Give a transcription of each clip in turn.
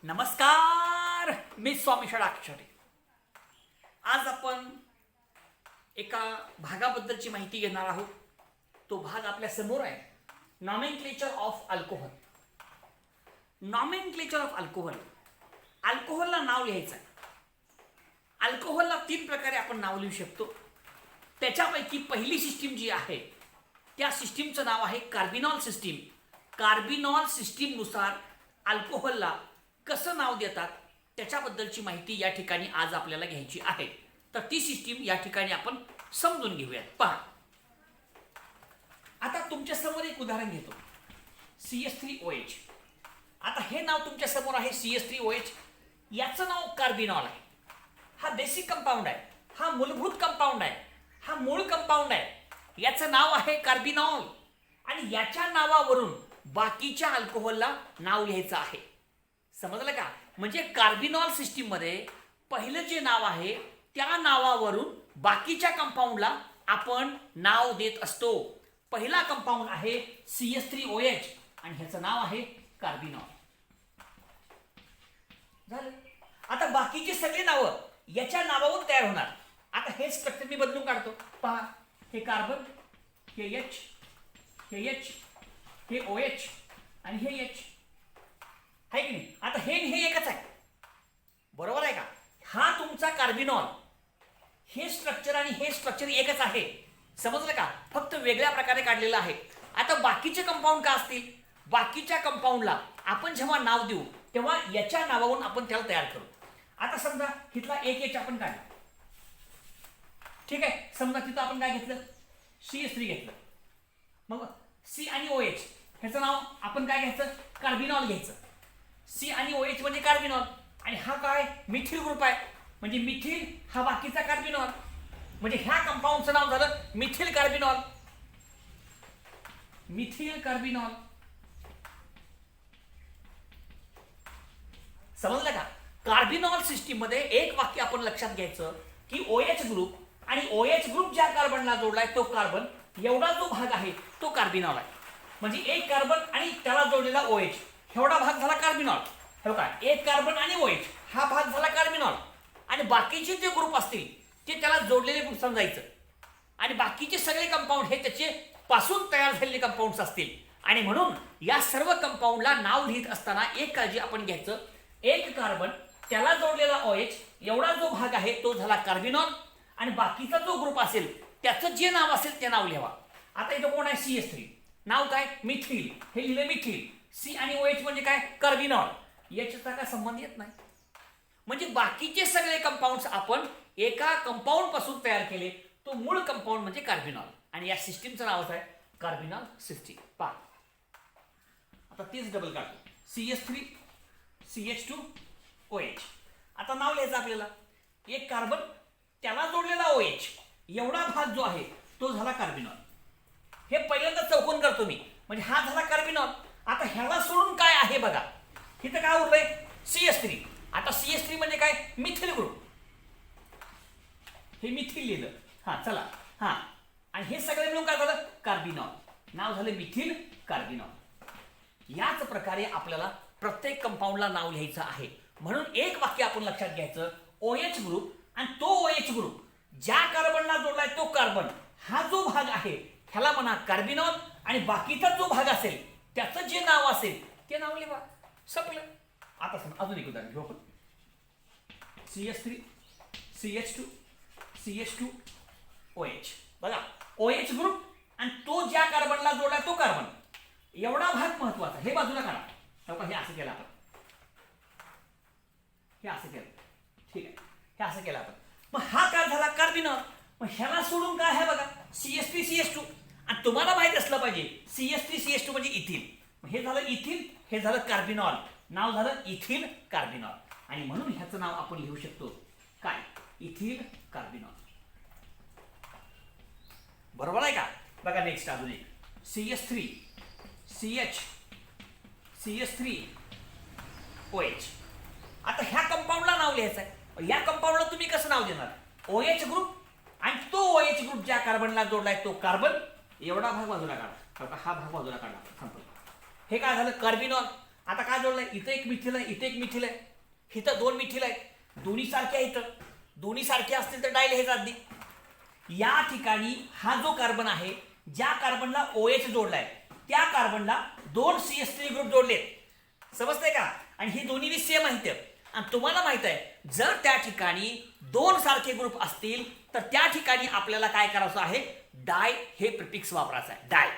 नमस्कार, मी स्वामी षडाक्षरे. आज आपण एका भागाबद्दलची माहिती घेणार आहोत. तो भाग आपल्या समोर आहे. Nomenclature of alcohol. Nomenclature of alcohol. अल्कोहोलला नाव लिहायचं आहे. अल्कोहोलला 3 प्रकारे आपण नाव लिहू शकतो. त्याच्यापैकी पहिली सिस्टीम जी आहे त्या सिस्टीमचं नाव आहे कार्बिनॉल सिस्टीम. कार्बिनॉल सिस्टीमनुसार अल्कोहोलला कसं नाव देतात त्याच्याबद्दलची माहिती या ठिकाणी आज आपल्याला घ्यायची आहे. तर ती सिस्टीम या ठिकाणी आपण समजून घेऊयात. पहा, आता तुमच्या समोर एक उदाहरण घेतो. CH3OH. आता हे नाव तुमच्या समोर आहे CH3OH. याचं नाव कार्बिनॉल आहे. हा बेसिक कंपाऊंड आहे, हा मूलभूत कंपाऊंड आहे, हा मूळ कंपाऊंड आहे. याचं नाव आहे कार्बिनॉल आणि याच्या नावावरून बाकीच्या अल्कोहोलला नाव लिहायचं आहे. समजलं का? म्हणजे कार्बिनॉल सिस्टीम मध्ये पहिलं जे नाव आहे त्या नावावरून बाकीच्या कंपाऊंडला आपण नाव देत असतो. पहिला कंपाऊंड आहे CH3OH आणि ह्याचं नाव आहे कार्बिनॉल. झालं. आता बाकीची सगळी नावं याच्या नावावरून तयार होणार. आता हे स्ट्रक्चर मी बदलून काढतो. पहा, हे कार्बन, हे H, हे H, हे OH आणि हे H आहे की नाही? आता हे एकच आहे, बरोबर आहे का? हा तुमचा कार्बिनॉल. हे स्ट्रक्चर आणि हे स्ट्रक्चर एकच आहे. समजलं का? फक्त वेगळ्या प्रकारे काढलेलं आहे. आता बाकीचे कंपाऊंड का असतील? बाकीच्या कंपाऊंडला आपण जेव्हा नाव देऊ तेव्हा याच्या नावावरून आपण त्याला तयार करू. आता समजा तिथला एक H आपण काढला, ठीक आहे. समजा तिथं आपण काय घेतलं? CH3 घेतलं. मग C आणि OH ह्याचं नाव आपण काय घ्यायचं? कार्बिनॉल घ्यायचं. C आणि OH म्हणजे कार्बिनॉल आणि हा काय? मिथिल ग्रुप आहे. म्हणजे मिथिल हा बाकीचा कार्बिनॉल. म्हणजे ह्या कंपाऊंडचं नाव झालं मिथिल कार्बिनॉल. Methyl carbinol. समजलं का? कार्बिनॉल सिस्टीम मध्ये एक वाक्य आपण लक्षात घ्यायचं की OH ग्रुप आणि OH ग्रुप ज्या कार्बनला जोडलाय तो कार्बन, एवढा जो भाग आहे तो कार्बिनॉल आहे. म्हणजे एक कार्बन आणि त्याला जोडलेला OH एवढा भाग झाला कार्बिनॉल. हो का? एक कार्बन आणि OH हा भाग झाला कार्बिनॉल आणि बाकीचे जे ग्रुप असतील ते त्याला जोडलेले ग्रुप समजायचं आणि बाकीचे सगळे कंपाऊंड हे त्याचे पासून तयार झालेले कंपाऊंड्स असतील. आणि म्हणून या सर्व कंपाऊंडला नाव लिहित असताना एक काळजी आपण घ्यायचं, एक कार्बन त्याला जोडलेला OH एवढा जो भाग आहे तो झाला कार्बिनॉल आणि बाकीचा जो ग्रुप असेल त्याचं जे नाव असेल ते नाव लिहावा. आता इथं कोण आहे? CH3. नाव काय? मिथिल. हे लिहिलं मिथिल. C आणि OH म्हणजे काय? कार्बिनॉल. याच्याचा काय संबंध येत नाही. म्हणजे बाकीचे सगळे कंपाऊंड्स आपण एका कंपाऊंड पासून तयार केले. तो मूळ कंपाऊंड म्हणजे कार्बिनॉल आणि या सिस्टीमचं नावच आहे कार्बिनॉल सिस्टीम. पहा, आता तीच डबल काढतो. CH3 CH2OH. आता नाव लिहायचं आपल्याला. एक कार्बन त्याला जोडलेला OH एवढा भाग जो आहे तो झाला कार्बिनॉल. हे पहिल्यांदा चौकोन करतो मी. म्हणजे हा झाला कार्बिनॉल. आता ह्याला सोडून काय आहे बघा. इथं काय उरलंय? CH3. आता CH3 म्हणजे काय? Methyl group. हे मिथिल लिहिलं. हा, चला. हा, आणि हे सगळे मिळून काय झालं? कार्बिनॉल. नाव झालं मिथिल कार्बिनॉल. याच प्रकारे आपल्याला प्रत्येक कंपाऊंडला नाव लिहायचं आहे. म्हणून एक वाक्य आपण लक्षात घ्यायचं, OH ग्रुप आणि तो OH ग्रुप ज्या कार्बनला जोडलाय तो कार्बन, हा जो भाग आहे ह्याला म्हणा कार्बिनॉल आणि बाकीचा जो भाग असेल त्याचं जे नाव असेल ते नाव लिहा. संपलं. आता समजा अजून एक उदाहरण घेऊ आपण. CH3 CH2 CH2OH. बघा, OH ग्रुप आणि तो ज्या कार्बनला जोडलाय तो कार्बन एवढा भाग महत्वाचा. हे बाजूला काढा. हे असं केलं आपण. हे असं केलं. ठीक आहे. हे असं केलं आपण. मग हा काय झाला? कार्बिनॉल. मग ह्याला सोडून काय आहे बघा? CH3 CH2. आणि तुम्हाला माहित असलं पाहिजे CH3 CH2 म्हणजे इथिल. हे झालं इथिल, हे झालं कार्बिनॉल. नाव झालं इथिल कार्बिनॉल आणि म्हणून ह्याचं नाव आपण लिहू शकतो काय? Ethyl carbinol. बरोबर आहे का? बघा नेक्स्ट अजून एक CH3 CH3OH. आता ह्या कंपाऊंडला नाव लिहायचं आहे. या कंपाऊंडला तुम्ही कसं नाव देणार? OH ग्रुप आणि तो OH ग्रुप ज्या कार्बनला जोडलाय तो कार्बन एवढा भाग बाजूला काढा. हा भाग बाजूला काढला. संपलं. हे काय झालं? कार्बिनॉल. आता काय जोडलंय, इथं एक मिथिल आहे, इथे एक मिथिल आहे, इथं दोन मिथिल आहे, दोन्ही सारखे आहेत. दोन्ही सारखे असतील तर डाय लिहायचा आधी. या ठिकाणी हा जो कार्बन आहे, ज्या कार्बनला OH जोडलाय त्या कार्बनला दोन CH3 ग्रुप जोडलेत. समजतंय का? आणि ही दोन्ही सेम आहेत. आणि तुम्हाला माहित आहे जर त्या ठिकाणी दोन सारखे ग्रुप असतील तर त्या ठिकाणी आपल्याला काय करायचं आहे, डाय हे प्रिफिक्स वापरायचं आहे. डाय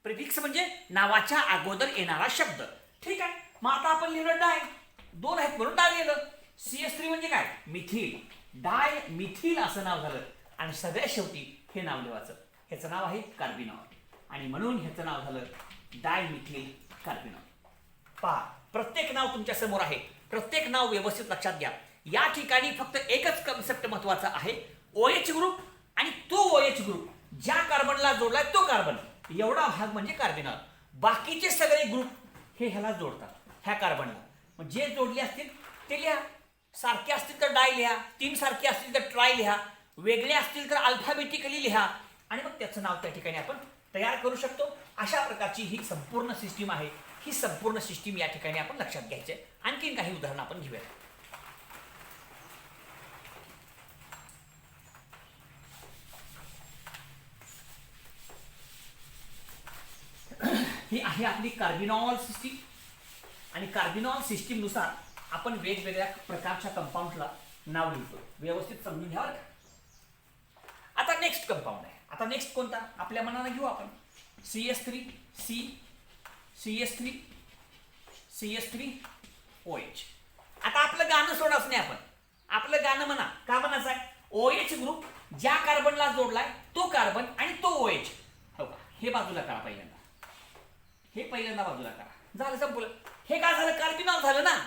प्रिफिक्स म्हणजे नावाच्या अगोदर येणारा शब्द. ठीक आहे, मग आता आपण लिहिलं डाय, दोन आहेत म्हणून डाय लिहिलं. CH3 म्हणजे काय, मिथिल, डाय मिथिल असं नाव झालं. आणि सगळ्यात शेवटी हे नाव लिहायचं, ह्याचं नाव आहे कार्बिनॉल आणि म्हणून ह्याचं नाव झालं डायमिथिल कार्बिनॉल. पहा, प्रत्येक नाव तुमच्या समोर आहे, प्रत्येक नाव व्यवस्थित लक्षात घ्या. या ठिकाणी फक्त एकच कन्सेप्ट महत्वाचा आहे, OH ग्रुप आणि तो OH ग्रुप ज्या कार्बनला जोडलाय तो कार्बन, एवढा भाग म्हणजे कार्बिनॉल. बाकीचे सगळे ग्रुप हे ह्याला जोडतात, ह्या कार्बनला. मग जे जोडले असतील ते लिहा, सारखे असतील तर डाय लिहा, तीन सारखे असतील तर ट्राय लिहा, वेगळे असतील तर अल्फाबेटिकली लिहा आणि मग त्याचं नाव त्या ठिकाणी आपण तयार करू शकतो. अशा प्रकारची ही संपूर्ण सिस्टीम आहे. ही संपूर्ण सिस्टीम या ठिकाणी आपण लक्षात घ्यायची आहे. आणखीन काही उदाहरण आपण घेऊया. ही आहे आपली कार्बिनॉल सिस्टीम आणि कार्बिनॉल सिस्टीम नुसार आपण वेगवेगळ्या प्रकारच्या कंपाऊंडला नाव लिहितो. व्यवस्थित समजून घ्यावं का? आता नेक्स्ट कंपाऊंड आहे. आता नेक्स्ट कोणता आपल्या मनानं घेऊ आपण, CH3 C CH3 CH3 OH. आता आपलं गाणं सोडाच नाही, आपण आपलं गाणं म्हणा. का म्हणायचं आहे, OH ग्रुप ज्या कार्बनला जोडलाय तो कार्बन आणि तो OH. हो का, हे बाजूला करा पहिल्यांदा, हे पहिल्यांदा बाजूला करा. झालं, संपलं. हे काय झालं, कार्बिनॉल झालं ना.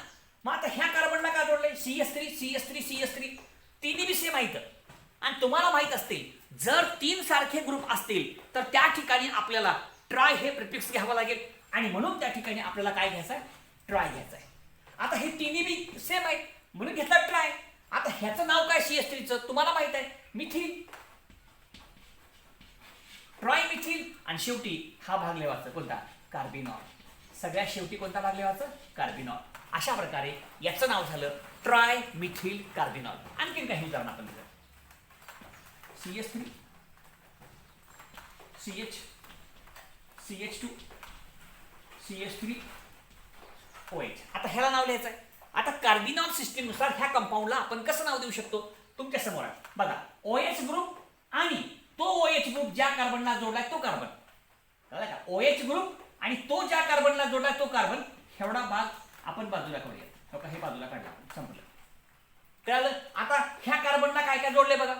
मग आता ह्या कार्बनला काय जोडलंय, CH3 CH3 CH3. तिन्ही विषय माहित आणि तुम्हाला माहित असतील. जर तीन सारखे ग्रुप असतील तर त्या ठिकाणी आपल्याला ट्राय हे प्रिफिक्स घ्यावं लागेल आणि म्हणून त्या ठिकाणी आपल्याला काय घ्यायचं आहे, ट्राय घ्यायचं आहे. आता हे तिन्ही बी सेम आहेत म्हणून घेतला ट्राय. आता ह्याचं नाव काय CH3चं तुम्हाला माहित आहे, मिथिल, ट्राय मिथिल. आणि शेवटी हा भाग लिहायचा कोणता, कार्बिनॉल. सगळ्यात शेवटी कोणता भाग लिहायचा, कार्बिनॉल. अशा प्रकारे याचं नाव झालं ट्राय मिथिल कार्बिनॉल. आणखीन काही उदाहरण आपण दिलं, CH3 CH CH2 CH3 OH. आता ह्याला नाव लिहायचं आहे. आता कार्बिनॉल सिस्टीम नुसार ह्या कंपाऊंडला आपण कसं नाव देऊ शकतो, तुमच्या समोर आहे बघा. OH ग्रुप आणि तो OH ग्रुप ज्या कार्बनला जोडलाय तो कार्बन, कळलं का? OH ग्रुप आणि तो ज्या कार्बनला जोडलाय तो कार्बन, एवढा भाग आपण बाजूला करूया. हो का, हे बाजूला काढला, संपलं. कळलं? आता ह्या कार्बनला काय काय जोडले बघा.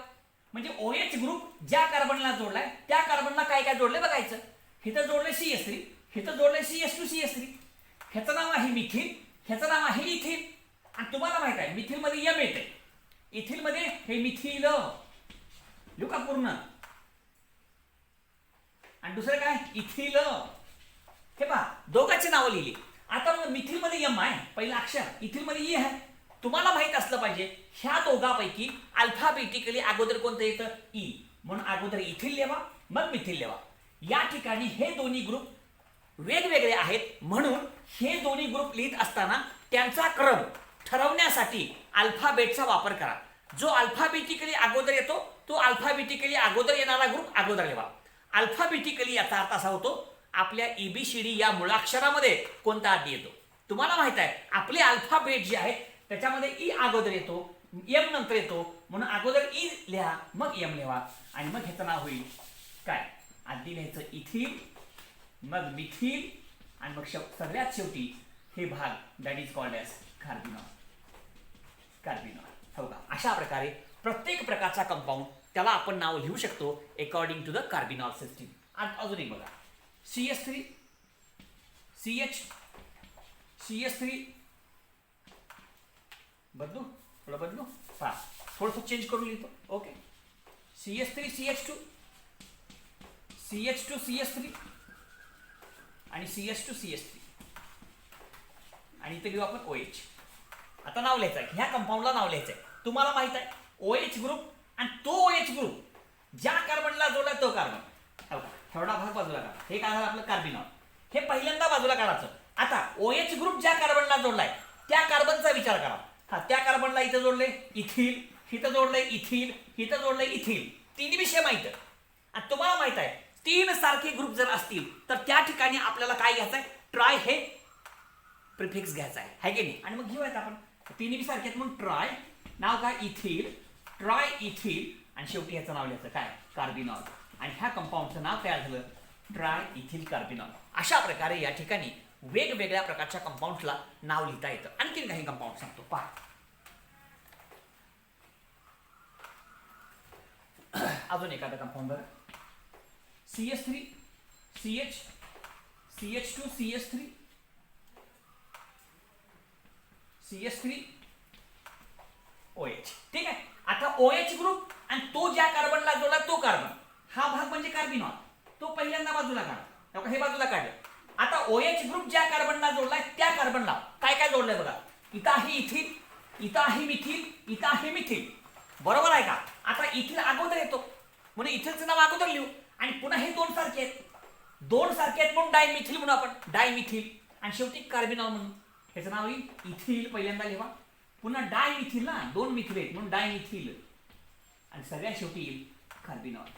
म्हणजे OH ग्रुप ज्या कार्बनला जोडलाय त्या कार्बनला काय काय जोडले बघायचं. इथं जोडले CH3, इथं जोडले CH2 CH3. ह्याचं नाव आहे मिथिल, ह्याचं नाव आहे इथिल. आणि तुम्हाला माहित आहे मिथिल मध्ये M येते, इथिल मध्ये हे मिथिल लिहू का पूर्ण, आणि दुसरं काय इथिल. हे पहा, दोघांची नावं लिहिली. आता मग मिथिल मध्ये M आहे पहिला अक्षर, इथिल मध्ये E आहे. तुम्हाला माहित असलं पाहिजे ह्या दोघांपैकी अल्फाबेटिकली अगोदर कोणतं येतं, E. म्हणून अगोदर इथिल लिहा मग मिथिल लिहा. या ठिकाणी हे दोन्ही ग्रुप वेगवेगळे आहेत म्हणून हे दोन्ही ग्रुप लिहित असताना त्यांचा क्रम ठरवण्यासाठी अल्फाबेटचा वापर करा. जो अल्फाबेटिकली अगोदर येतो तो अल्फाबेटिकली अगोदर येणारा ग्रुप अगोदर लिहा. अल्फाबेटिकली याचा अर्थ असा होतो आपल्या ABCD या मुळाक्षरामध्ये कोणता आधी येतो. तुम्हाला माहित आहे आपले अल्फाबेट जे आहे त्याच्यामध्ये E अगोदर येतो, M नंतर येतो, म्हणून अगोदर E लिहा मग M लिहा आणि मग ह्याचं नाव होईल काय, आधी लिहायचं इथिल मग मिथिल आणि मग सगळ्यात शेवटी हे भाग that is called as carbinol. Carbinol, हो का. अशा प्रकारे प्रत्येक प्रकारचा कंपाऊंड त्याला आपण नाव लिहू शकतो according to the carbinol system. अजून एक बघा, CH3 CH CH3 बदलू, थोडं बदलू, हा थोडंसं चेंज करून लिहितो. Okay, CH3 CH2 CH2 CH3 आणि CH2 CH3 आणि इथे घेऊ आपण OH. आता नाव लिहायचं आहे, ह्या कंपाऊंडला नाव लिहायचं आहे. तुम्हाला माहित आहे OH ग्रुप आणि तो OH ग्रुप ज्या कार्बनला जोडला तो कार्बन, एवढा भाग बाजूला काढा. हे काय झालं आपलं कार्बिनॉल. हे पहिल्यांदा बाजूला काढायचं आता OH ग्रुप ज्या कार्बनला जोडलाय त्या कार्बनचा विचार करा. हा, त्या कार्बनला इथं जोडले इथिल, इथं जोडले इथिल, इथं जोडले इथिल. तीन विषय माहित आहे. आणि तुम्हाला माहित आहे 3 सारखे ग्रुप जर असतील तर त्या ठिकाणी आपल्याला काय घ्यायचं आहे, ट्राय हे प्रिफिक्स घ्यायचा आहे की नाही. आणि मग घेऊयात आपण 3 सारखे आहेत म्हणून ट्राय, नाव काय इथिल, ट्राय इथिल, आणि शेवटी ह्याचं नाव लिहायचं काय, कार्बिनॉल. आणि ह्या कंपाऊंडचं नाव तयार झालं ट्राय इथिल कार्बिनॉल. अशा प्रकारे या ठिकाणी वेगवेगळ्या प्रकारच्या कंपाऊंड्सला नाव लिहिता येतं. आणखीन काही कंपाऊंड सांगतो पहा. अजून एखादा कंपाऊंड बरं, CH3 CH CH2 CH3 CH3 OH. ठीक आहे. आता OH ग्रुप आणि तो ज्या कार्बनला जोडला तो कार्बन, हा भाग म्हणजे कार्बिनॉल, तो पहिल्यांदा बाजूला काढा. हे बाजूला काढलं. आता OH ग्रुप ज्या कार्बनला जोडलाय त्या कार्बनला काय काय जोडलंय बघा. इथं आहे इथिल, इथं आहे मिथिल, इथं आहे मिथिल. बरोबर आहे का. आता इथिल अगोदर येतो म्हणून इथिलचं नाव अगोदर लिहू. आणि पुन्हा हे 2 सारखे आहेत, 2 सारखे आहेत म्हणून डायमिथिल म्हणून आपण डायमिथिल. आणि शेवटी कार्बिनॉल म्हणून ह्याचं नाव येईल इथिल, पहिल्यांदा लिहा. पुन्हा डायमिथिल ना, 2 मिथिल आहेत म्हणून डायमिथिल. आणि सगळ्यात शेवटी येईल कार्बिनॉल.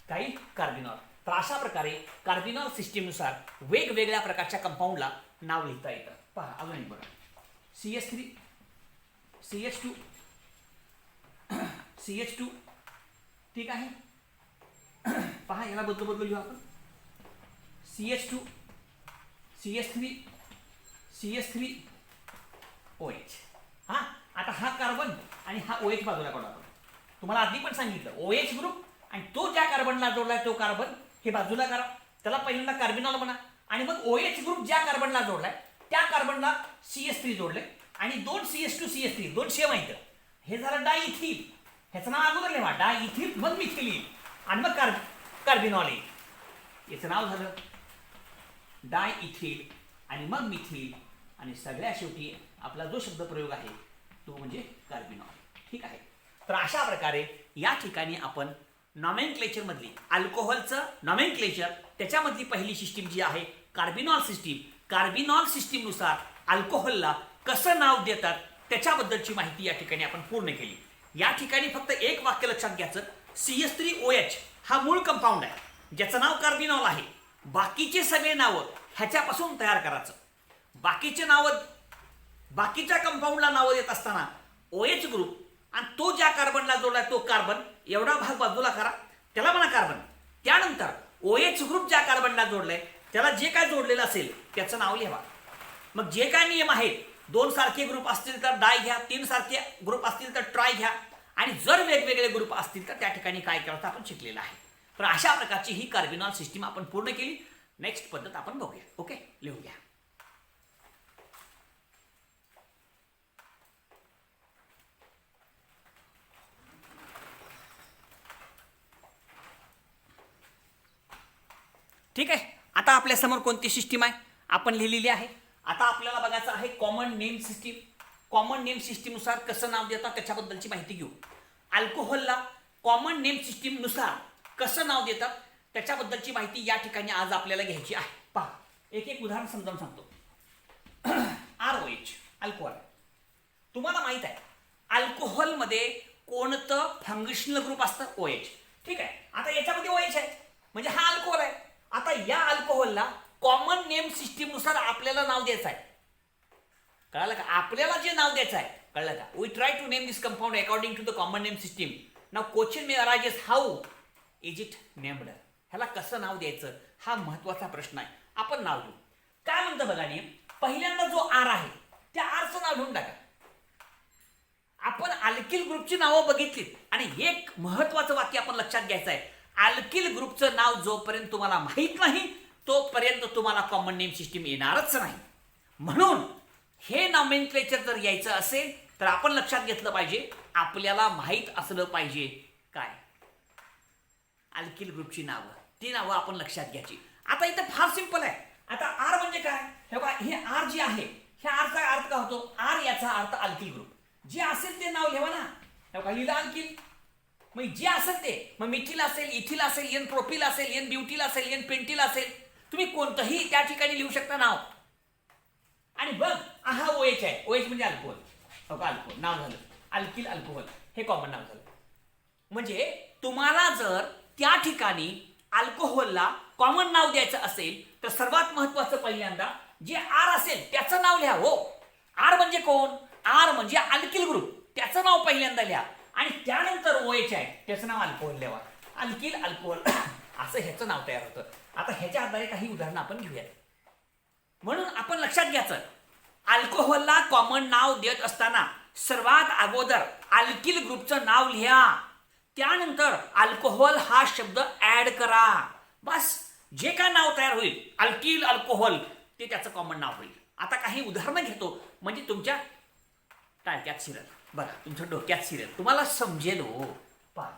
काही कार्बिनॉल. तर अशा प्रकारे कार्बिनॉल सिस्टीमनुसार वेगवेगळ्या प्रकारच्या कंपाऊंडला नाव लिहिता येतं. पहा अजून एक बघा, CH3 CH2 CH2. ठीक आहे. पहा याला बदलू लिहू आपण. CH2 CH3 CH3 OH. हा, आता हा कार्बन आणि हा OH बाजूला काढू आपण. तुम्हाला आधी पण सांगितलं OH ग्रुप आणि तो ज्या कार्बनला जोडलाय तो कार्बन हे बाजूला करा. त्याला पहिल्यांदा कार्बिनॉल म्हणा. आणि मग OH ग्रुप ज्या कार्बनला जोडलाय त्या कार्बनला CH3 जोडले. आणि 2 CH2 CH3 2 शेम आहेत. हे झालं डायइथिल. ह्याचं नाव अगोदर लिहा, डायइथिल, मग मिथिल येईल आणि मग कार्बिनॉल येईल. याचं नाव झालं डायइथिल आणि मग मिथिल. आणि सगळ्या शेवटी आपला जो शब्दप्रयोग आहे तो म्हणजे कार्बिनॉल. ठीक आहे. तर अशा प्रकारे या ठिकाणी आपण नॉमेनक्लेचर मधली अल्कोहोलचं नॉमेनक्लेचर त्याच्यामधली पहिली सिस्टीम जी आहे कार्बिनॉल सिस्टीम, कार्बिनॉल सिस्टीमनुसार अल्कोहोलला कसं नाव देतात त्याच्याबद्दलची माहिती या ठिकाणी आपण पूर्ण केली. या ठिकाणी फक्त एक वाक्य लक्षात घ्यायचं, CH3OH हा मूळ कंपाऊंड आहे ज्याचं नाव कार्बिनॉल आहे. बाकीचे सगळे नावं ह्याच्यापासून तयार करायचं. बाकीचे नावं, बाकीच्या कंपाऊंडला नावं देत असताना OH ग्रुप आणि तो ज्या कार्बनला जोडलाय तो कार्बन एवढा भाग बाजूला करा, त्याला म्हणा कार्बन. त्यानंतर OH ग्रुप ज्या कार्बनला जोडलाय त्याला जे काय जोडलेलं असेल त्याचं नाव लिहा. मग जे काय नियम आहेत, 2 सारखे ग्रुप असतील तर डाय घ्या, 3 सारखे ग्रुप असतील तर ट्राय घ्या, आणि जर वेगवेगळे ग्रुप असतील तर त्या ठिकाणी काय करायचं आपण शिकलेलं आहे. तर अशा प्रकारची ही कार्बिनॉल सिस्टीम आपण पूर्ण केली. नेक्स्ट पद्धत आपण बघूया. ओके, लिहून घ्या. ठीक आहे. आता आपल्या समोर कोणती सिस्टीम आहे आपण लिहिलेली आहे. आता आपल्याला बघायचं आहे common name system. Common name सिस्टीमनुसार कसं नाव देतात त्याच्याबद्दलची माहिती घेऊ. अल्कोहोलला कॉमन नेम सिस्टीम नुसार कसं नाव देतात त्याच्याबद्दलची माहिती या ठिकाणी आज आपल्याला घ्यायची आहे. पहा, एक एक उदाहरण समजावून सांगतो. ROH alcohol. तुम्हाला माहित आहे अल्कोहोलमध्ये कोणतं फंक्शनल ग्रुप असतं, OH. ठीक आहे. आता याच्यामध्ये OH आहे म्हणजे हा अल्कोहोल आहे. आता या अल्कोहोलला कॉमन नेम सिस्टीम नुसार आपल्याला नाव द्यायचं आहे. कळलं का. आपल्याला जे नाव द्यायचं आहे कळलं का. We try to name this compound according to the common name system. नाव question may arises how is it named. ह्याला कसं नाव द्यायचं हा महत्वाचा प्रश्न आहे. आपण नाव घेऊ. काय म्हणतं बघा नियम. पहिल्यांदा जो R आहे त्या Rचं नाव घेऊन टाका. आपण अल्किल ग्रुपची नावं बघितली आणि एक महत्वाचं वाक्य आपण लक्षात घ्यायचं आहे. अल्किल ग्रुपचं नाव जोपर्यंत तुम्हाला माहित नाही तोपर्यंत तुम्हाला कॉमन नेम सिस्टीम येणारच नाही. म्हणून हे नॉमेनक्लेचर जर यायचं असेल तर आपण लक्षात घेतलं पाहिजे, आपल्याला माहित असलं पाहिजे काय अल्किल ग्रुपची नावं, ती नावं आपण लक्षात घ्यायची. आता इथं फार सिंपल आहे. आता R म्हणजे काय, हे बघा हे R जे आहे ह्या R चा अर्थ काय होतो, R याचा अर्थ अल्किल ग्रुप. जे असेल ते नाव लिहा ना. हे बघा लिहिलं अल्किल, मग जे असेल ते, मग मिथिल असेल, इथिल असेल, N प्रोपिल असेल, N ब्युटिल असेल, N पेंटिल असेल, तुम्ही कोणतंही त्या ठिकाणी लिहू शकता नाव. आणि बघ हा OH आहे. OH म्हणजे अल्कोहोल. हो का, अल्कोहोल नाव झालं. अल्किल अल्कोहोल हे कॉमन नाव झालं. म्हणजे तुम्हाला जर त्या ठिकाणी अल्कोहोलला कॉमन नाव द्यायचं असेल तर सर्वात महत्वाचं पहिल्यांदा जे R असेल त्याचं नाव लिहा. हो, R म्हणजे कोण? R म्हणजे अल्किल ग्रुप, त्याचं नाव पहिल्यांदा लिहा. आणि त्यानंतर OH आहे त्याचं नाव अल्कोहोल लिहा. अल्किल अल्कोहोल असं ह्याचं नाव तयार होतं. आता ह्याच्या आधारे काही उदाहरणं आपण घेऊयात. म्हणून आपण लक्षात घ्यायचं, अल्कोहोलला कॉमन नाव देत असताना सर्वात अगोदर अल्किल ग्रुपचं नाव लिहा. त्यानंतर अल्कोहोल हा शब्द ऍड करा. बस जे काय नाव तयार होईल अल्किल अल्कोहोल ते त्याचं कॉमन नाव होईल. आता काही उदाहरणं घेतो म्हणजे तुमच्या टाळक्यात शिरेल, बघा तुमच्या डोक्यात शिरेल, तुम्हाला समजेल. हो पहा,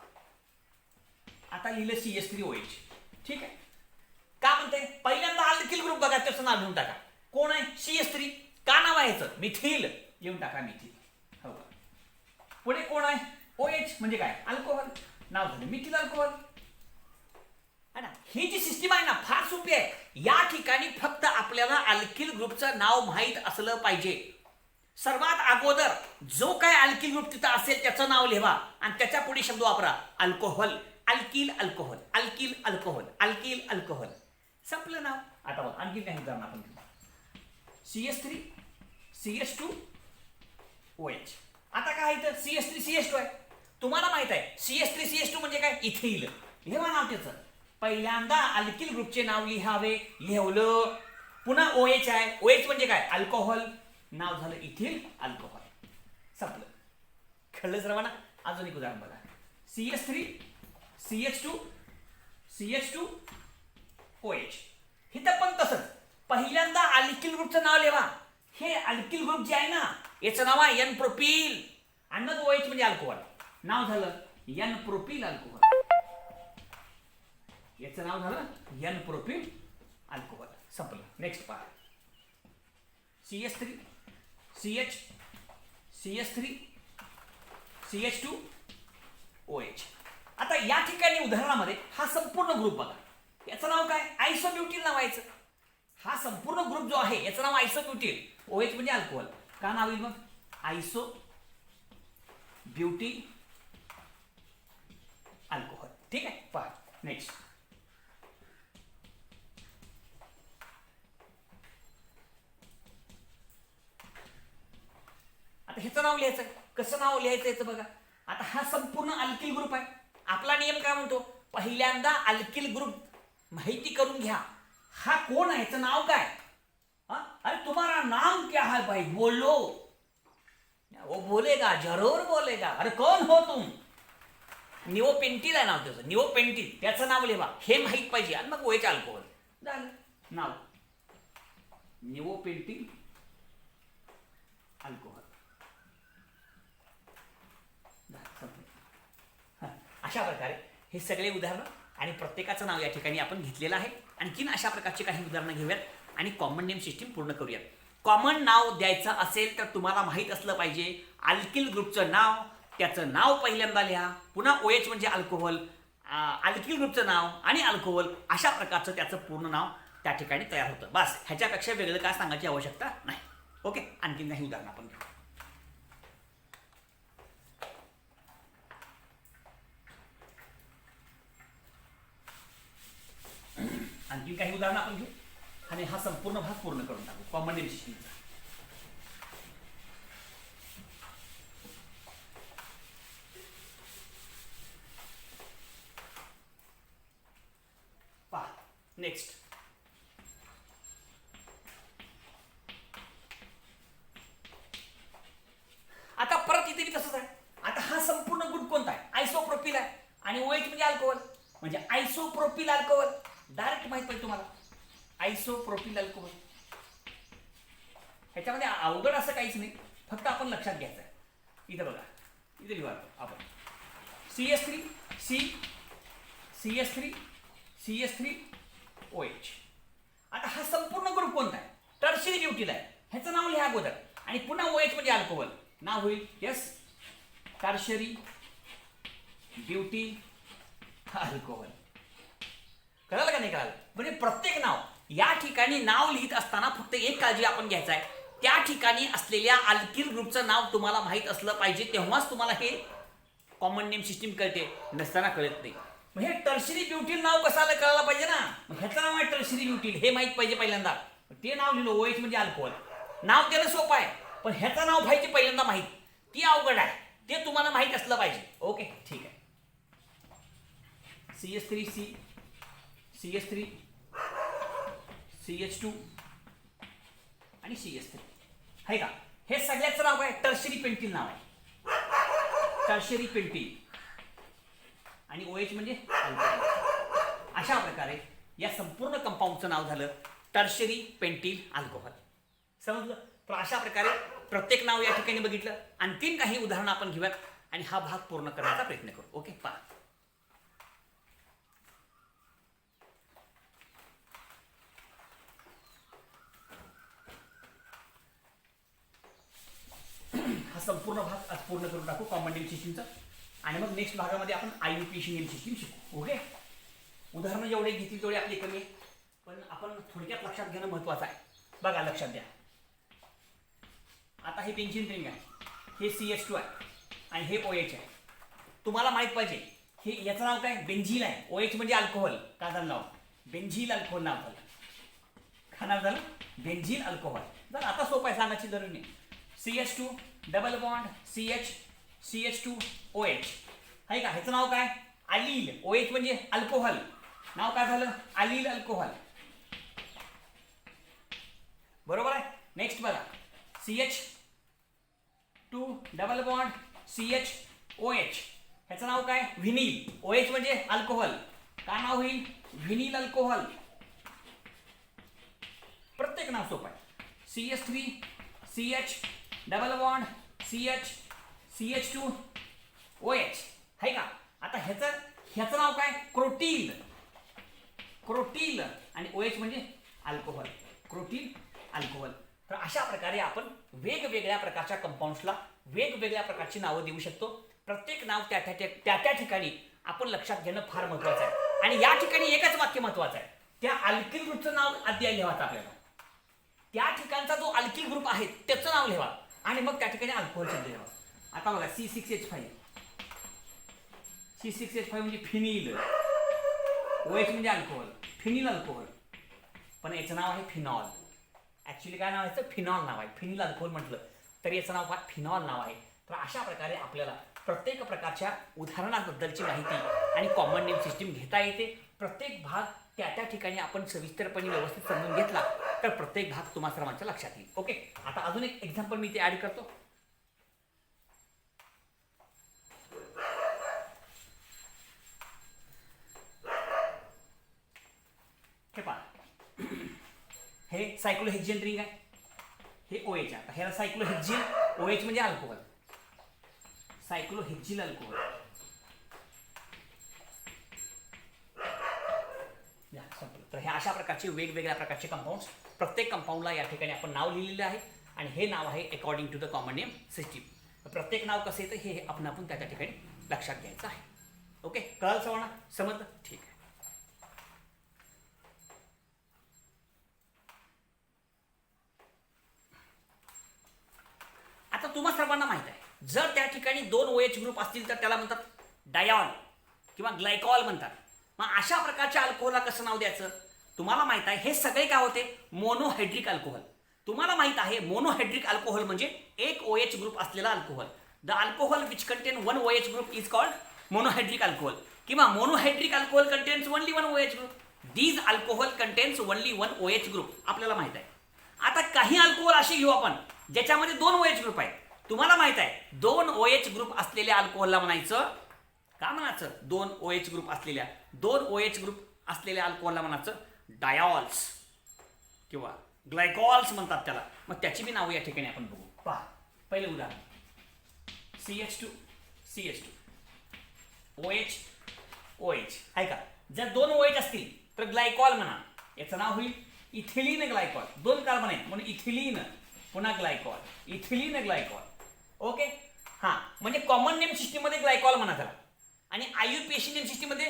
आता लिहिलं CH3OH. ठीक आहे, का म्हणते? पहिल्यांदा अल्किल ग्रुप बघा, त्याचं नाव लिहून टाका. कोण आहे? CH3. का नाव आहे ह्याचं? मिथिल. लिहून टाका मिथिल. हो का. पुढे कोण आहे? OH म्हणजे काय? अल्कोहोल. नाव झालं मिथिल अल्कोहोल. है ना. ही जी सिस्टीम आहे ना फार सोपी आहे. या ठिकाणी फक्त आपल्याला अल्किल ग्रुपचं नाव माहीत असलं पाहिजे. सर्वात अगोदर जो काय अल्किल ग्रुप तिथं असेल त्याचं नाव लिहा आणि त्याच्या पुढे शब्द वापरा. Alcohol, alkyl alcohol, alkyl alcohol, alkyl alcohol. संपलं नाव. आता बघ आणखी काही उदाहरण आपण घेऊ. CH3 CH2OH. आता काय इथं CH3 CH2 आहे. तुम्हाला माहित आहे CH3 CH2 म्हणजे काय? इथिल. लिहा नाव त्याचं. पहिल्यांदा अल्किल ग्रुपचे नाव लिहावे. लिहवलं. पुन्हा OH आहे. OH म्हणजे काय? अल्कोहोल. नाव झालं इथिल अल्कोहोल. संपलं. कळलं सर्वांना? अजून एक उदाहरण बघा. CH3 CH2OH. इथं पण तसंच पहिल्यांदा अल्किल ग्रुपचं नाव लिहा. हे अल्किल ग्रुप जे आहे ना याचं नाव आहे N प्रोपिल आणि मग OH म्हणजे अल्कोहोल. नाव झालं N प्रोपिल अल्कोहोल. याचं नाव झालं N प्रोपिल अल्कोहोल. संपलं. नेक्स्ट पहा. CH3 CH2OH. आता या ठिकाणी उदाहरणामध्ये हा संपूर्ण ग्रुप बघा. याचं नाव काय? आयसोब्युटिल नावायचं. हा संपूर्ण ग्रुप जो आहे याचं नाव आयसोब्युटिल. OH म्हणजे अल्कोहोल. का नाव येईल मग? आयसोब्युटिल अल्कोहोल. ठीक आहे, पहा. नेक्स्ट. आता ह्याचं नाव लिहायचं. कसं नाव लिहायचं याचं बघा. आता हा संपूर्ण अल्किल ग्रुप आहे. आपला नियम काय म्हणतो? पहिल्यांदा अल्किल ग्रुप माहिती करून घ्या. हा कोण आहे? याचं नाव काय? अरे तुम्हारा नाम क्या है भाई? बोलो. वो बोलेगा, जरूर बोलेगा. अरे कौन हो तुम? निओपेंटिल आहे नाव त्याचं. निओपेंटिल त्याचं नाव लिहा. हे माहित पाहिजे. आणि मग OH अल्कोहोल झालं नाव. निओपेंटिल अल्कोहोल. अशा प्रकारे हे सगळे उदाहरणं आणि प्रत्येकाचं नाव या ठिकाणी आपण घेतलेलं आहे. आणखीन अशा प्रकारचे काही उदाहरणं घेऊयात आणि कॉमन नेम सिस्टीम पूर्ण करूयात. कॉमन नाव द्यायचं असेल तर तुम्हाला माहीत असलं पाहिजे अल्किल ग्रुपचं नाव, त्याचं नाव पहिल्यांदा लिहा. पुन्हा OH म्हणजे अल्कोहोल, अल्किल ग्रुपचं नाव आणि अल्कोहोल अशा प्रकारचं त्याचं पूर्ण नाव त्या ठिकाणी तयार होतं. बस ह्याच्यापेक्षा वेगळं काय सांगायची आवश्यकता नाही. ओके, आणखीन काही उदाहरणं आपण घेऊ. आणखी काही उदाहरणं आपण घेऊ आणि हा संपूर्ण भाग पूर्ण करून टाकू कॉमन नेम सिस्टीमचा. पहा नेक्स्ट. आता परत इथे तसंच आहे. आता हा संपूर्ण ग्रुप कोणता आहे? आयसोप्रोपिल आहे आणि OH म्हणजे अल्कोहोल. म्हणजे आयसोप्रोपिल अल्कोहोल डायरेक्ट माहित पाहिजे तुम्हाला. Isopropyl alcohol. ह्याच्यामध्ये अवघड असं काहीच नाही, फक्त आपण लक्षात घ्यायचं आहे. इथं बघा, इथे लिहू आपण CH3OH. आता हा संपूर्ण ग्रुप कोणता आहे? टर्शियरी ब्युटिल आहे. ह्याचं नाव लिहा अगोदर आणि पुन्हा OH म्हणजे अल्कोहोल नाव होईल यस टर्शियरी ब्युटिल अल्कोहोल. कळालं का नाही कळालं? म्हणजे प्रत्येक नाव या ठिकाणी नाव लिहित असताना फक्त एक काळजी आपण घ्यायचं आहे, त्या ठिकाणी असलेल्या अल्किल ग्रुपचं नाव तुम्हाला माहीत असलं पाहिजे, तेव्हाच तुम्हाला हे कॉमन नेम सिस्टीम कळते, नसताना कळत नाही. मग हे टर्शरी ब्युटील नाव कसाला कळायला पाहिजे ना, मग ह्याचं नाव आहे टर्शरी ब्युटील, हे माहीत पाहिजे पहिल्यांदा. ते नाव लिहिलं OH म्हणजे अल्कोहोल, नाव त्याला सोपं आहे, पण ह्याचं नाव पाहिजे पहिल्यांदा माहीत, ती अवघड आहे, ते तुम्हाला माहीत असलं पाहिजे. ओके ठीक आहे. CH3 CH3 CH2 आणि CH3 आहे का, हे सगळ्याचं नाव आहे टर्शरी पेंटिल नाव आहे, टर्शरी पेंटिल. आणि OH म्हणजे अल्कोहोल. अशा प्रकारे या संपूर्ण कंपाऊंडचं नाव झालं टर्शरी पेंटिल अल्कोहोल. समजलं? तर अशा प्रकारे प्रत्येक नाव या ठिकाणी बघितलं. आणखीन काही उदाहरणं आपण घेऊयात आणि हा भाग पूर्ण करण्याचा प्रयत्न करू. ओके पहा. हा संपूर्ण भाग आज पूर्ण करून टाकू कॉमन नेम सिस्टीमचा, आणि मग नेक्स्ट भागामध्ये आपण IUPAC नेम सिस्टीम शिकू. ओके. उदाहरणं जेवढे घेतील तेवढे आपले कमी आहे, पण आपण थोडक्यात लक्षात घेणं महत्त्वाचं आहे. बघा लक्षात द्या, आता हे बेंझिन रिंग आहे, हे CH2 आहे आणि हे OH आहे. तुम्हाला माहित पाहिजे हे याचं नाव काय, बेंझिल आहे. OH म्हणजे अल्कोहोल, का झालं नाव बेंझिल अल्कोहोल नाव झालं, का नाव झालं बेंझिल अल्कोहोल. तर आता सोपं आहे, सांगायची जरूर नाही. CH2 double bond CH2 OH आहे का, ह्याचं नाव काय अलील. OH म्हणजे अल्कोहोल, नाव काय झालं अलील अल्कोहोल, बरोबर आहे. नेक्स्ट बघा, CH2 डबल बॉन्ड CHOH ह्याचं नाव काय व्हिनिल. OH म्हणजे अल्कोहोल, काय नाव होईल व्हिनिल अल्कोहोल. प्रत्येक नाव सोपं आहे. CH3 CH double bond CH2 OH आहे का. आता ह्याचं नाव काय क्रोटील, क्रोटील आणि OH म्हणजे अल्कोहोल, क्रोटील अल्कोहोल. तर अशा प्रकारे आपण वेगवेगळ्या प्रकारच्या कंपाऊंड्सला वेगवेगळ्या प्रकारची नावं देऊ शकतो. प्रत्येक नाव त्या ठिकाणी आपण लक्षात घेणं फार महत्त्वाचं आहे. आणि या ठिकाणी एकच वाक्य महत्त्वाचं आहे, त्या अल्किल ग्रुपचं नाव अध्याय लिहायचं आपल्याला. त्या ठिकाणचा जो अल्किल ग्रुप आहे त्याचं नाव लिहा आणि मग त्या ठिकाणी अल्कोहोल शब्द लिहा. आता बघा C6H5 म्हणजे फिनिल, OH म्हणजे अल्कोहोल, फिनिल अल्कोहोल, पण याचं नाव आहे फिनॉल. ऍक्च्युली काय नाव आहे, फिनॉल नाव आहे. फिनिल अल्कोहोल म्हटलं तर याचं नाव काय फिनॉल नाव आहे. तर अशा प्रकारे आपल्याला प्रत्येक प्रकारच्या उदाहरणाबद्दलची माहिती आणि कॉमन नेम सिस्टीम घेता येते. प्रत्येक भाग त्या ठिकाणी आपण सविस्तरपणे व्यवस्थित समजून घेतला तर प्रत्येक भाग तुम्हा सर्वांच्या लक्षात येईल. ओके. आता अजून एक एक्झाम्पल मी ते ऍड करतो. हे पहा, हे सायक्लोहेक्झियन रिंग आहे, हे OH आहे. ह्याला सायक्लोहेक्झियन, OH म्हणजे अल्कोहोल, सायक्लोहेक्झिल अल्कोहोल. तर हे अशा प्रकारचे वेगवेगळ्या प्रकारचे कंपाऊंड्स, प्रत्येक कंपाऊंडला या ठिकाणी आपण नाव लिहिलेलं आहे आणि हे नाव आहे according to the common name system. प्रत्येक नाव कसं येतं हे आपण त्या ठिकाणी लक्षात घ्यायचं आहे. ओके. कळलं सर्वांना, समजलं? ठीक आहे. आता तुम्हा सर्वांना माहित आहे, जर त्या ठिकाणी दोन OH ग्रुप असतील तर त्याला म्हणतात डायॉल किंवा ग्लायकॉल म्हणतात. मग अशा प्रकारच्या अल्कोहोलला कसं नाव द्यायचं तुम्हाला माहित आहे. हे सगळे काय होते मोनोहायड्रिक अल्कोहोल. तुम्हाला माहित आहे मोनोहायड्रिक अल्कोहोल म्हणजे एक OH ग्रुप असलेला alcohol. The alcohol which contain one OH group is called monohydric alcohol किंवा monohydric alcohol contains only one OH group. These alcohol contains only one OH group आपल्याला माहित आहे. आता काही अल्कोहोल असे घेऊ आपण ज्याच्यामध्ये दोन OH ग्रुप आहेत. तुम्हाला माहित आहे दोन OH ग्रुप असलेल्या अल्कोहोलला म्हणायचं का म्हणायचं, दोन OH ग्रुप असलेल्या अल्कोहोलला म्हणायचं डायॉल्स किंवा ग्लायकॉल्स म्हणतात त्याला. मग त्याची बी नावं या ठिकाणी आपण बघू. पहा, पहिले उदाहरण CH2 OH आहे का. जर दोन OH असतील तर ग्लायकॉल म्हणा, याचं नाव होईल इथिलीन ग्लायकॉल. दोन कार्बन आहेत म्हणून इथिलीन, पुन्हा ग्लायकॉल, इथिलीन ग्लायकॉल. ओके. हा, म्हणजे कॉमन नेम सिस्टीम मध्ये ग्लायकॉल म्हणा त्याला आणि IUPAC नेम सिस्टीम मध्ये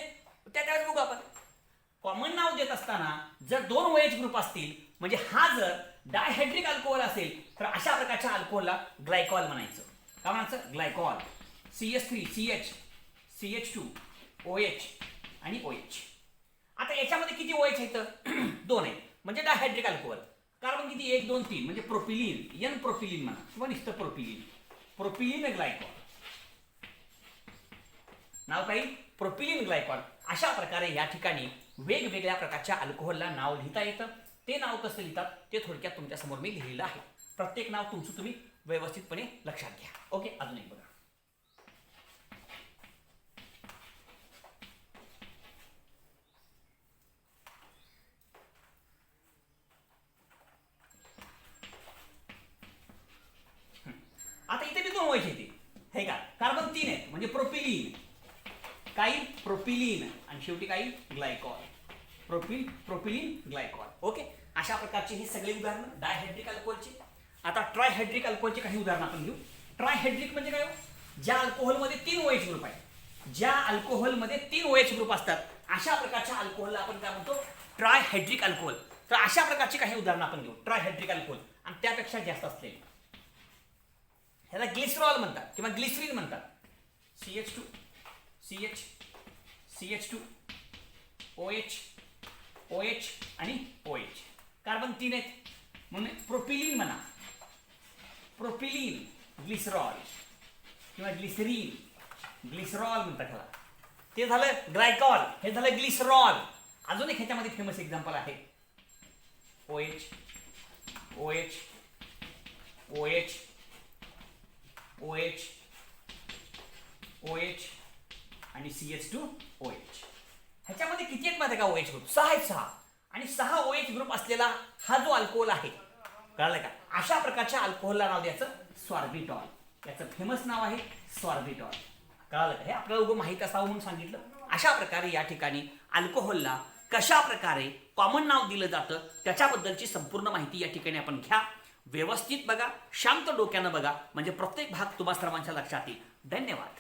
त्यावेळेस बघू आपण. कॉमन नाव देत असताना जर 2 OH ग्रुप असतील म्हणजे हा जर डायहायड्रिक अल्कोहोल असेल तर अशा प्रकारच्या अल्कोहोलला ग्लायकॉल म्हणायचं. काय म्हणायचं? Glycol. CH3 CH CH2 OH आणि OH. आता याच्यामध्ये किती OH आहेत? 2 आहेत म्हणजे डायहायड्रिक अल्कोहोल. कार्बन किती? 1 2 3 म्हणजे प्रोपिलीन, N प्रोपिलीन म्हणा किंवा नुसतं प्रोपिलीन. Propylene glycol. नाव काही? Propylene glycol. अशा प्रकारे या ठिकाणी वेगवेगळ्या प्रकारच्या अल्कोहोलला नाव लिहिता येतं. ते नाव कसं लिहितात ते थोडक्यात तुमच्या समोर मी लिहिलेलं आहे. प्रत्येक नाव तुमचं तुम्ही व्यवस्थितपणे लक्षात घ्या. ओके, अजून एक बघा. आता इथे बी 2 OH येते हे का? कार्बन 3 आहेत म्हणजे प्रोपिलीन, काही प्रोपिलीन आणि शेवटी काही ग्लायकॉल. Propylene glycol. ओके, अशा प्रकारचे हे सगळे उदाहरण डायहायड्रिक अल्कोहोलचे. आता ट्रायहायड्रिक अल्कोहोलचे काही उदाहरण आपण घेऊ. ट्रायहायड्रिक म्हणजे काय? ज्या अल्कोहोलमध्ये 3 OH ग्रुप आहेत, ज्या अल्कोहोलमध्ये 3 OH ग्रुप असतात अशा प्रकारच्या अल्कोहोलला आपण काय म्हणतो? ट्रायहायड्रिक अल्कोहोल. तर अशा प्रकारचे काही उदाहरण आपण घेऊ ट्रायहायड्रिक अल्कोहोल आणि त्यापेक्षा जास्त असलेले. ह्याला ग्लिसरॉल म्हणतात किंवा ग्लिसरीन म्हणतात. CH2 CH CH2 OH OH आणि OH. कार्बन 3 आहेत म्हणून प्रोपिलीन म्हणा. प्रोपिलीन ग्लिसरॉल किंवा ग्लिसरीन, ग्लिसरॉल म्हणतात ह्याला. ते झालं ग्लायकॉल, हे झालं ग्लिसरॉल. अजून एक ह्याच्यामध्ये फेमस एक्झाम्पल आहे OH OH OH OH OH आणि CH2OH. ह्याच्यामध्ये किती आहेत माहिती का OH ग्रुप? 6 आहेत. 6 आणि 6 OH ग्रुप असलेला हा जो अल्कोहोल आहे, कळलं का? अशा प्रकारच्या अल्कोहोलला नाव द्यायचं सॉर्बिटॉल. याचं फेमस नाव आहे सॉर्बिटॉल. कळलं का? हे आपल्याला उगं माहीत असावं म्हणून सांगितलं. अशा प्रकारे या ठिकाणी अल्कोहोलला कशा प्रकारे कॉमन नाव दिलं जातं त्याच्याबद्दलची संपूर्ण माहिती या ठिकाणी आपण घ्या. व्यवस्थित बघा, शांत डोक्यानं बघा म्हणजे प्रत्येक भाग तुम्हा सर्वांच्या लक्षात येईल. धन्यवाद.